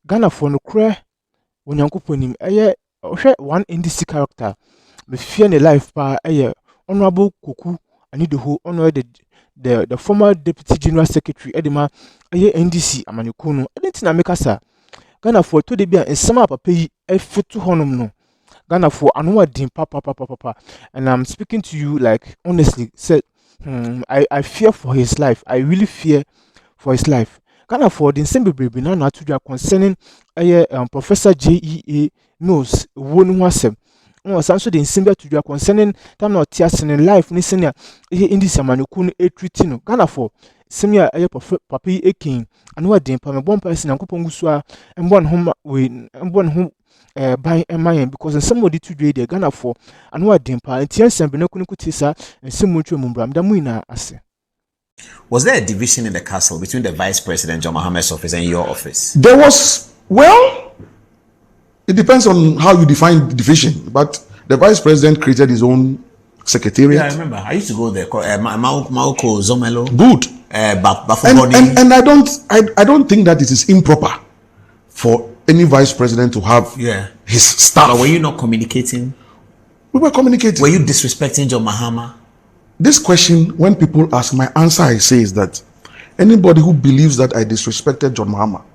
Ghana for no cry when Yankoponim, one NDC character, me fear in life pa Honorable Koku Anidoho, honor the former Deputy General Secretary Edema, NDC Amanyukuno, anything I make us Ghana for 2 days and some up a pay a fit to honor no. Ghana for another dim papa. And I'm speaking to you like honestly, said I fear for his life. I really fear for his life. Ghana for the same baby now to concerning Professor Eiii Milles won wasem. Also the same to concerning time not tears in life ni senior in this manukun a treating Ghana for senior papi a king and what dim pam one person and kuponguswa and one home and one home by a mind because somebody today they Ghana for and what dim pa and tears and benokutisa and some mutual mumbram damuina ase. Was there a division in the castle between the Vice President John Mahama's office and your office? There was, well, it depends on how you define division, but the Vice President created his own secretariat. Yeah, I remember. I used to go there. Mauko Zomelo. Good. And I don't think that it is improper for any Vice President to have his staff. But were you not communicating? We were communicating. Were you disrespecting John Mahama? This question, when people ask, my answer I say is that anybody who believes that I disrespected John Mahama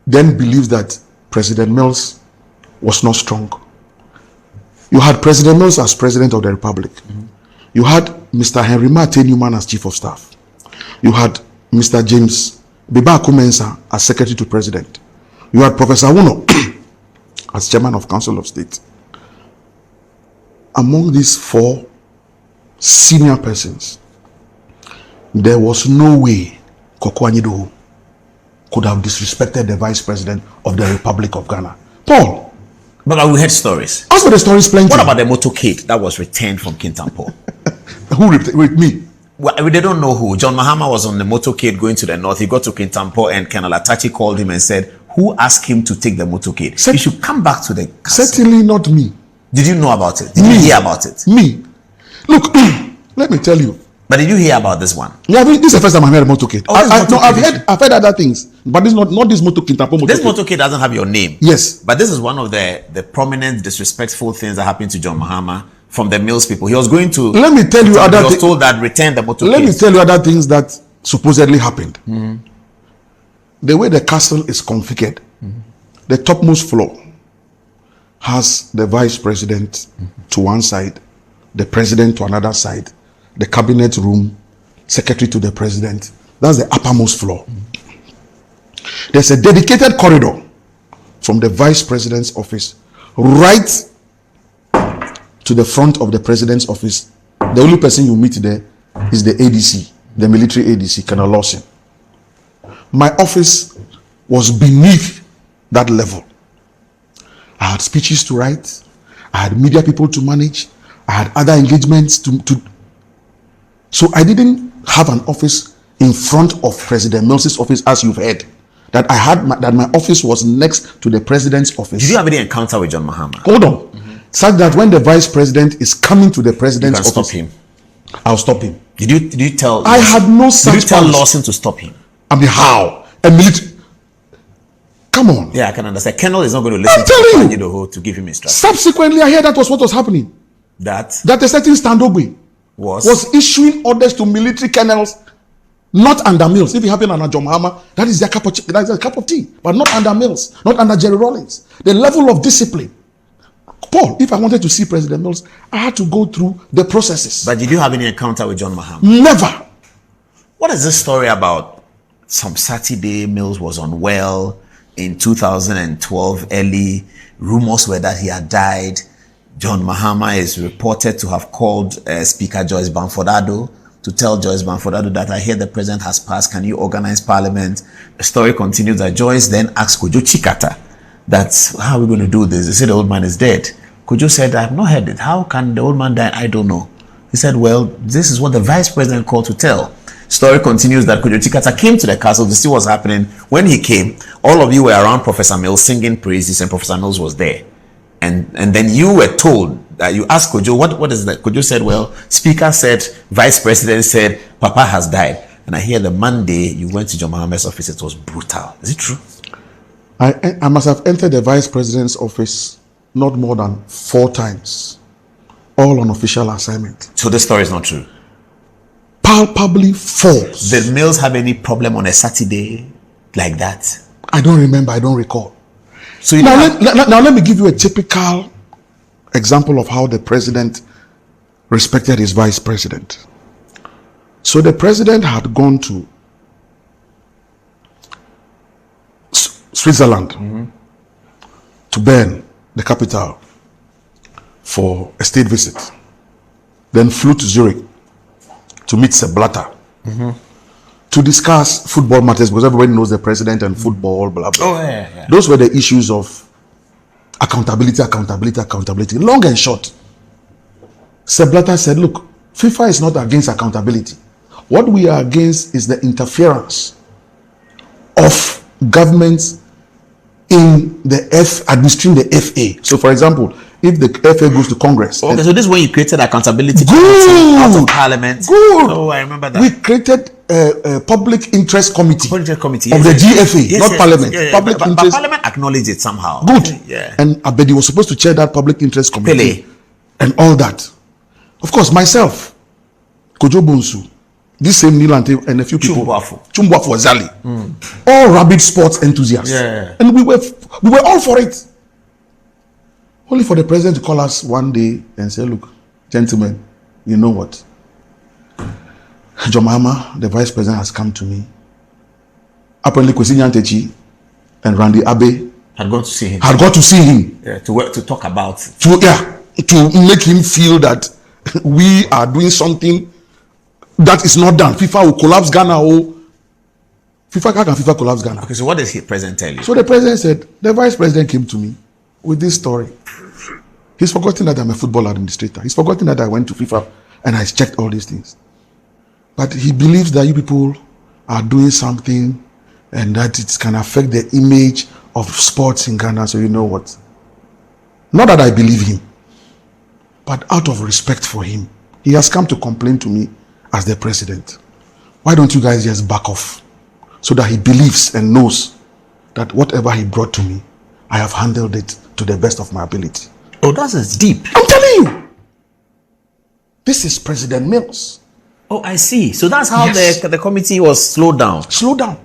then believes that President Milles was not strong. You had President Milles as President of the Republic. You had Mr. Henry Martin Newman as Chief of Staff. You had Mr. James Biba Kumensa as Secretary to President. You had Professor Uno as Chairman of Council of State. Among these 4 senior persons, there was no way Koku Anidoho could have disrespected the Vice President of the Republic of Ghana. Paul. But we heard stories. As for the stories plenty. What about the motorcade that was returned from Kintampo? Who with me? Well, they don't know who. John Mahama was on the motorcade going to the north. He got to Kintampo and Colonel Atachi called him and said, who asked him to take the motorcade? He should come back to the castle. Certainly not me. Did you know about it? Did you hear about it? Me. Look, let me tell you. But did you hear about this one? Yeah, this is the first time I've heard a motorcade. I've heard other things, but this not this motorcade. This motorcade doesn't have your name. Yes. But this is one of the prominent, disrespectful things that happened to John Mahama from the Milles people. He was going to. Let me tell you other things. He was told that return the motorcade. Let me tell you other things that supposedly happened. The way the castle is configured, the topmost floor has the Vice President to one side, the President to another side, the cabinet room, Secretary to the President. That's the uppermost floor. There's a dedicated corridor from the Vice President's office right to the front of the President's office. The only person you meet there is the ADC, the military ADC, Colonel Lawson. My office was beneath that level. I had speeches to write. I had media people to manage. I had other engagements to. So I didn't have an office in front of President Milles' office, as you've heard. That I had that my office was next to the President's office. Did you have any encounter with John Mahama? Hold on. Such that when the Vice President is coming to the President's office, stop him. I'll stop him. Did you tell? I had no such. Did you tell Lawson to stop him? I mean, how? A military. Come on. Yeah, I can understand. Colonel is not going to listen to Anidoho to give him instructions. Subsequently, I heard that was what was happening. That a certain Standogbe was issuing orders to military colonels, not under Milles. If it happened under John Mahama, that is their cup of tea, but not under Milles, not under Jerry Rawlings. The level of discipline. Paul, if I wanted to see President Milles, I had to go through the processes. But did you have any encounter with John Mahama? Never. What is this story about? Some Saturday, Milles was unwell in 2012 early. Rumors were that he had died. John Mahama is reported to have called Speaker Joyce Bamford-Addo to tell Joyce Bamford-Addo that I hear the president has passed. Can you organize parliament? The story continues that Joyce then asked Kojo Chikata, that's how are we going to do this? They said the old man is dead. Kojo said, I have not heard it. How can the old man die? I don't know. He said, well, this is what the vice president called to tell. Story continues that Kojo Chikata came to the castle to see what's happening. When he came, all of you were around Professor Milles singing praises, and Professor Milles was there. And then you were told that you asked Kojo, what is that? Kojo said, well, Speaker said, Vice President said, Papa has died. And I hear the Monday you went to John Mahama's office, it was brutal. Is it true? I must have entered the vice president's office not more than 4 times, all on official assignment. So this story is not true? Palpably false. Did Milles have any problem on a Saturday like that? I don't remember, I don't recall. So now let me give you a typical example of how the president respected his vice president. So the president had gone to Switzerland, to Bern, the capital, for a state visit. Then flew to Zurich to meet Sepp Blatter, to discuss football matters, because everybody knows the president and football, blah, blah. Oh, yeah. Those were the issues of accountability. Long and short, Sepp Blatter said, look, FIFA is not against accountability. What we are against is the interference of governments in the administering the FA. So, for example, if the FA goes to Congress. Okay, so this is when you created accountability out of Parliament. Good. Oh, I remember that. We created a public interest committee, of the GFA, not Parliament. Public but interest. Parliament acknowledged it somehow. Good. Yeah. And Abedi was supposed to chair that public interest committee. Pele. And all that. Of course, myself, Kojo Bonsu, this same Nilante and a few people. Chumbuafo Zali. All rabid sports enthusiasts. Yeah. And we were all for it. Only for the president to call us one day and say, look, gentlemen, you know what? John Mahama, the vice president, has come to me. Apparently, Kwesi Nyantechi and Randy Abe Had gone to see him. Yeah, to talk about it. To make him feel that we are doing something that is not done. FIFA will collapse Ghana. FIFA collapse Ghana. Okay, so what did the president tell you? So the president said, the vice president came to me with this story. He's forgotten that I'm a football administrator. He's forgotten that I went to FIFA and I checked all these things. But he believes that you people are doing something and that it can affect the image of sports in Ghana. So you know what? Not that I believe him, but out of respect for him, he has come to complain to me as the president. Why don't you guys just back off so that he believes and knows that whatever he brought to me, I have handled it to the best of my ability. Oh, that is deep. I'm telling you. This is President Milles. Oh, I see. So that's how Yes. the committee was slowed down. Slow down.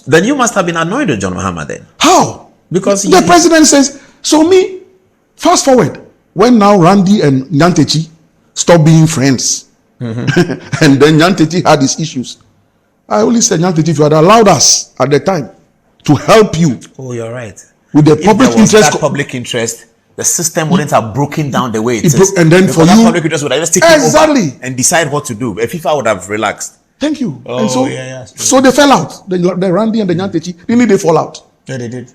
Then you must have been annoyed with John Mahama then. How? Because the president says, so me, fast forward, when now Randy and Nyantechi stop being friends, and then Nyantechi had his issues, I only said, Nyantechi, if you had allowed us at the time to help you. Oh, you're right. With the If public there was interest. that public interest, the system wouldn't have broken down the way it is. And then because for that you. public interest would have just taken Exactly. over and decide what to do. FIFA would have relaxed. Thank you. Oh, and so, yeah. so they fell out. The Randy and the Nyantechi, didn't they fall out? Yeah, they did.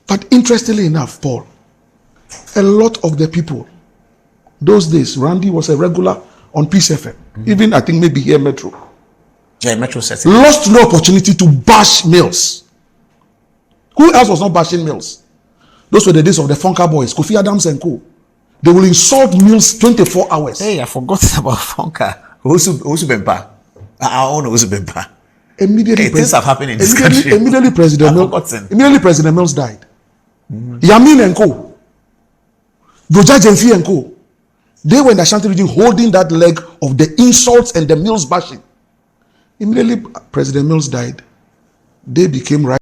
But interestingly enough, Paul, a lot of the people, those days, Randy was a regular on Peace FM. Even I think maybe here Metro. Yeah, Metro says it. Lost no opportunity to bash Milles. Who else was not bashing Milles? Those were the days of the Funka Boys, Kofi Adams and co. They will insult Milles 24 hours. Hey, I forgot about Funka. Usu Bempa. Our own Usu Bempa. Immediately, Things have happened in this country. Immediately, President Milles died. Yamin and co. Doja Jenfi and co. They were in the Ashanti region holding that leg of the insults and the Milles bashing. Immediately, President Milles died. They became right.